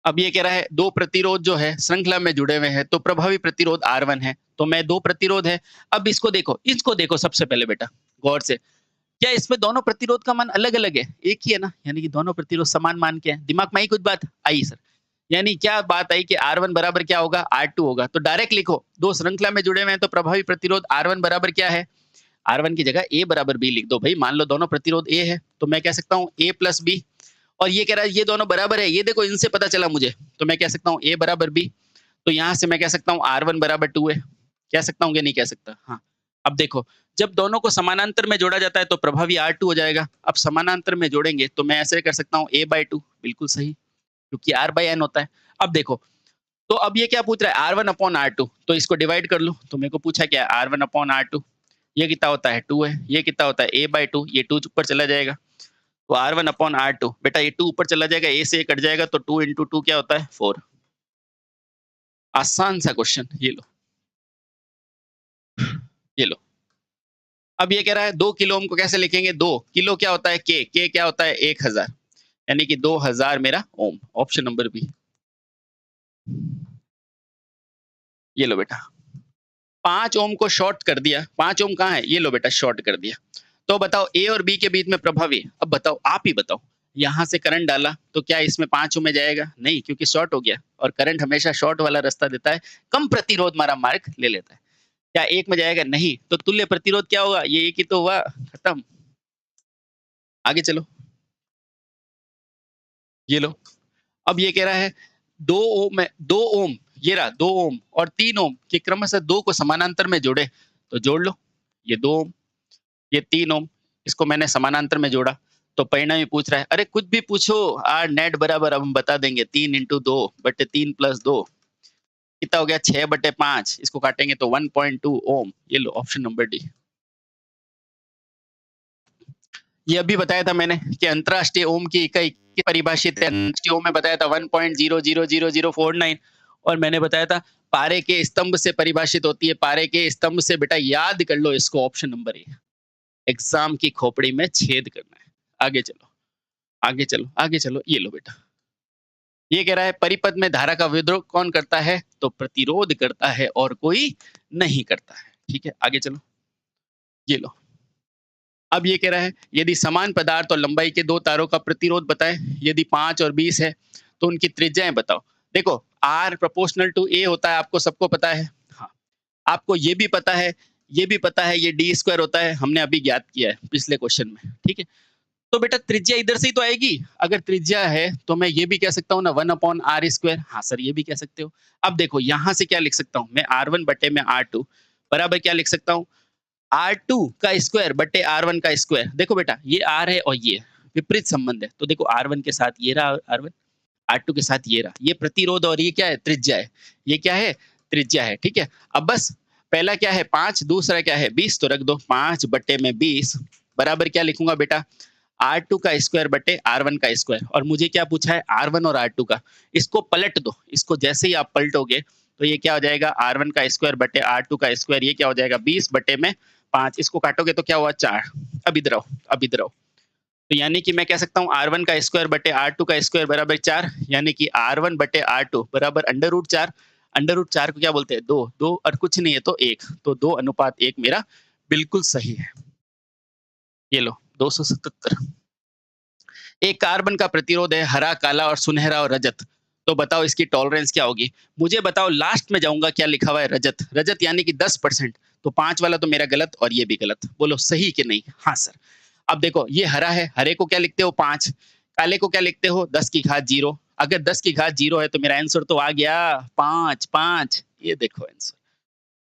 अब ये कह रहा है दो प्रतिरोध जो है श्रृंखला में जुड़े हुए हैं, तो प्रभावी प्रतिरोध R1 है। तो मैं दो प्रतिरोध है। अब इसको देखो सबसे पहले बेटा गौर से। क्या इसमें दोनों प्रतिरोध का मान अलग-अलग है? एक ही है ना, यानी कि दोनों प्रतिरोध समान मान के हैं। दिमाग में आई कुछ बात? आई सर। यानी क्या बात आई कि R1 बराबर क्या होगा? R2 होगा। तो डायरेक्ट लिखो, दो श्रृंखला में जुड़े हुए हैं तो प्रभावी प्रतिरोध R1 बराबर क्या है? R1 की जगह A बराबर B लिख दो भाई। मान लो दोनों प्रतिरोध A है, तो मैं कह सकता हूँ A प्लस B। और ये कह रहा है ये दोनों बराबर है, ये देखो इनसे पता चला मुझे, तो मैं कह सकता हूँ A बराबर B। तो यहाँ से मैं कह सकता हूँ R1 बराबर 2 है। कह सकता हूँ कि नहीं कह सकता? हाँ। अब देखो, जब दोनों को समानांतर में जोड़ा जाता है तो प्रभावी R2 हो जाएगा। अब समानांतर में जोड़ेंगे तो मैं ऐसे कर सकता हूँ A/2, बिल्कुल सही, क्योंकि R/N होता है। अब देखो, तो अब ये क्या पूछ रहा है? R1 अपॉन R2, तो इसको डिवाइड कर लो। तो मेरे को पूछा क्या है? R1 अपॉन R2, ये कितना होता है? 2 है। ये कितना होता है? A/2, ये 2 ऊपर चला जाएगा। तो R1 अपॉन R2, बेटा ये 2 ऊपर चला जाएगा, A से ये कट जाएगा, तो 2 इंटू 2 क्या होता है? 4। आसान सा क्वेश्चन, ये लो, ये लो। अब ये कह रहा है 2 किलो ओम को कैसे लिखेंगे? 2 किलो क्या होता है? के क्या होता है? 1000, यानी कि 2000 मेरा ओम। Option number B. ये लो बेटा, 5 ओम को शॉर्ट कर दिया। 5 ओम कहाँ है? ये लो बेटा, शॉर्ट कर दिया। तो बताओ ए और बी के बीच में प्रभावी, अब बताओ, आप ही बताओ। यहाँ से करंट डाला तो क्या इसमें 5 ओम में जाएगा? नहीं, क्योंकि शॉर्ट हो गया, और करंट हमेशा शॉर्ट वाला रास्ता देता है, कम प्रतिरोध वाला मार्ग ले लेता है। क्या एक में जाएगा? नहीं। तो तुल्य प्रतिरोध क्या होगा? ये एक ही तो हुआ, खत्म। आगे चलो, ये लो। अब ये कह रहा है 2 ओम है, 2 ओम, ये रहा 2 ओम और 3 ओम के क्रमशः 2 को समानांतर में जोड़े, तो जोड़ लो। ये 2 ओम, ये 3 ओम, इसको मैंने समानांतर में जोड़ा, तो परिणाम ही पूछ रहा है। अरे कुछ भी पूछो, आर नेट बराबर अब हम बता देंगे 3 इंटू 2 बटे 3 प्लस 2 कितना हो गया? 6 बटे 5। इसको काटेंगे तो 1.2 ओम। ये लो, ऑप्शन नंबर डी। ये अभी बताया था मैंने कि अंतरराष्ट्रीय ओम की इकाई की परिभाषित है। अंतरराष्ट्रीय ओम में बताया था 1.0000049, और मैंने बताया था पारे के स्तंभ से परिभाषित होती है। पारे के स्तंभ से बेटा याद कर लो इसको, ऑप्शन नंबर ए। एग्जाम की खोपड़ी में छेद करना है। आगे चलो, आगे चलो, आगे चलो। ये लो बेटा, ये कह रहा है परिपथ में धारा का विद्रोह कौन करता है? तो प्रतिरोध करता है और कोई नहीं करता है। ठीक है, आगे चलो। ये लो। अब ये कह रहा है यदि समान पदार्थ और लंबाई के 2 तारों का प्रतिरोध बताएँ, यदि 5 और 20 है, तो उनकी त्रिज्याएँ बताओ। देखो R प्रोपोर्शनल टू A होता है, आपको सबको पता है। हाँ, आपको ये भी पता है ये D स्क्वायर होता है, हमने अभी ज्ञात किया है पिछले क्वेश्चन में, ठीक है? तो बेटा त्रिज्या इधर से ही तो आएगी। अगर त्रिज्या है, तो मैं ये भी कह सकता हूँ ना 1 अपॉन R स्क्वायर। हाँ सर, ये भी कह सकते हो। अब देखो यहाँ से क्या लिख सकता हूँ, मैं R1 बटे में R2 बराबर क्या लिख सकता हूँ? R2 का स्क्वायर बटे R1 का स्क्वायर। देखो बेटा ये R है और ये विपरीत संबंध है। तो देखो R1 के साथ ये रहा R1, R2 के साथ ये रहा। ये प्रतिरोध और ये क्या है? त्रिज्या है। ये क्या है? त्रिज्या है, ठीक है? अब बस पहला क्या है 5, दूसरा क्या है 20, तो रख दो 5 बटे में 20 बराबर क्या लिखूंगा बेटा? R2 का स्क्वायर बटे R1 का स्क्वायर। और मुझे क्या पूछा है? R1 और R2 का। इसको पलट दो। इसको जैसे ही आप पलटोगे तो ये क्या हो जाएगा? R1 का स्क्वायर बटे R2 का स्क्वायर। ये क्या हो जाएगा? 20 बटे में 5। इसको काटोगे तो क्या हुआ? 4। अब इधर आओ, अब इधर आओ। तो यानी कि मैं कह सकता हूँ R1 का स्क्वायर बटे R2 का स्क्वायर बराबर 4, यानी कि R1 बटे R2 बराबर अंडर रूट 4। अंडर रूट 4 को क्या बोलते हैं? 2। 2 और कुछ नहीं है तो 1। तो 2 अनुपात 1 मेरा बिल्कुल सही है। ये लो 277। एक कार्बन का प्रतिरोध है हरा, काला और सुनहरा और रजत। तो बताओ इसकी टॉलरेंस क्या होगी? मुझे बताओ, लास्ट में जाऊंगा क्या लिखा हुआ है? रजत। रजत यानी कि 10%। तो 5 वाला तो मेरा गलत और ये भी गलत। बोलो सही कि नहीं? हाँ सर। अब देखो ये हरा है, हरे को क्या लिखते हो? 5। काले को क्या लिखते हो? 10 की घात 0। अगर 10 की घात 0 है तो मेरा आंसर तो आ गया 5 5। ये देखो आंसर।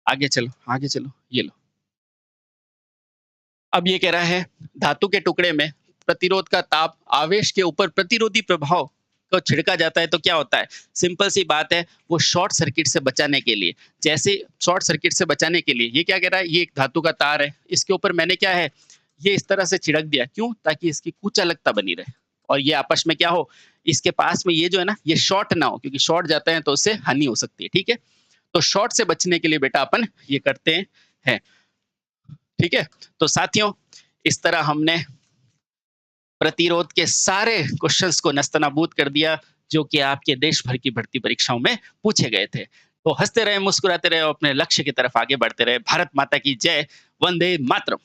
आगे चलो, आगे चलो। ये लो। अब ये कह रहा है धातु के टुकड़े में प्रतिरोध का ताप आवेश के ऊपर प्रतिरोधी प्रभाव को छिड़का जाता है तो क्या होता है? सिंपल सी बात है, वो शॉर्ट सर्किट से बचाने के लिए। जैसे शॉर्ट सर्किट से बचाने के लिए ये क्या कह रहा है? ये एक धातु का तार है, इसके ऊपर मैंने क्या है, ये इस तरह से छिड़क दिया। क्यों? ताकि इसकी कुचालकता बनी रहे और ये आपस में क्या हो, इसके पास में ये जो है ना, ये शॉर्ट ना हो, क्योंकि शॉर्ट जाते हैं तो उससे हानि हो सकती है। ठीक है, तो शॉर्ट से बचने के लिए बेटा अपन ये करते हैं। ठीक है, तो साथियों इस तरह हमने प्रतिरोध के सारे क्वेश्चंस को नस्तनाबूद कर दिया जो कि आपके देश भर की भर्ती परीक्षाओं में पूछे गए थे। तो हंसते रहे, मुस्कुराते रहे और अपने लक्ष्य की तरफ आगे बढ़ते रहे। भारत माता की जय। वंदे मातरम।